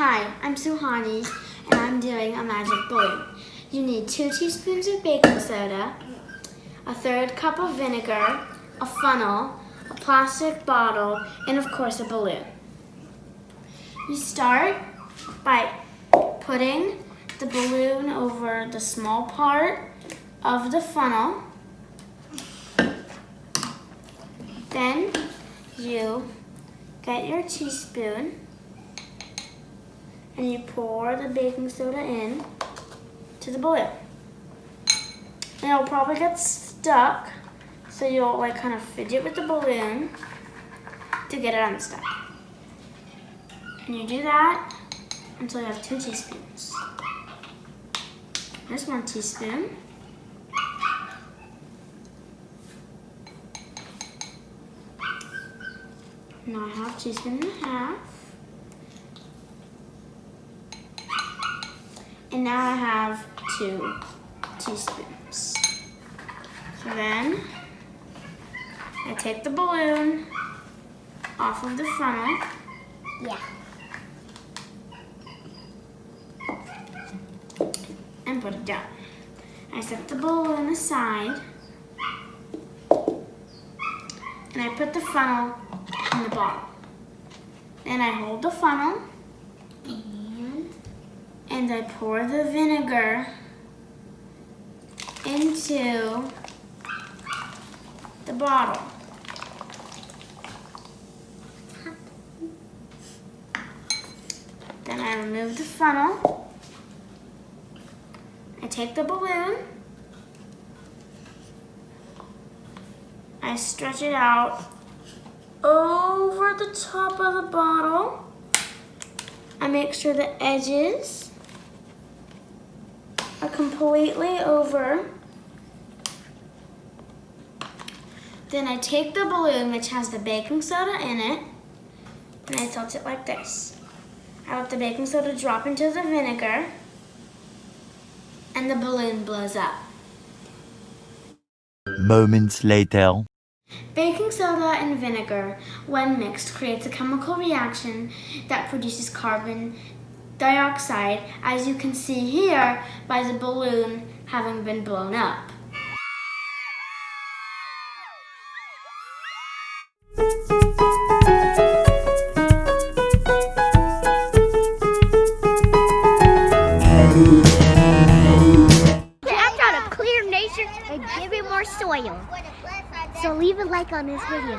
Hi, I'm Suhaani, and I'm doing a magic balloon. You need 2 teaspoons of baking soda, a 1/3 cup of vinegar, a funnel, a plastic bottle, and of course a balloon. You start by putting the balloon over the small part of the funnel. Then you get your teaspoon and you pour the baking soda in to the balloon. And it'll probably get stuck, so you'll kind of fidget with the balloon to get it unstuck. And you do that until you have 2 teaspoons. There's 1 teaspoon. Now I have 1.5 teaspoons. And now I have 2 teaspoons. So then I take the balloon off of the funnel. Yeah. And put it down. I set the balloon aside. And I put the funnel in the bottle. Then I hold the funnel. And I pour the vinegar into the bottle. Then I remove the funnel. I take the balloon. I stretch it out over the top of the bottle. I make sure the edges are completely over. Then I take the balloon, which has the baking soda in it, and I tilt it like this. I let the baking soda drop into the vinegar, and the balloon blows up. Moments later. Baking soda and vinegar, when mixed, creates a chemical reaction that produces carbon dioxide, as you can see here by the balloon having been blown up. I'm trying to clear nature and give it more soil. So leave a like on this video.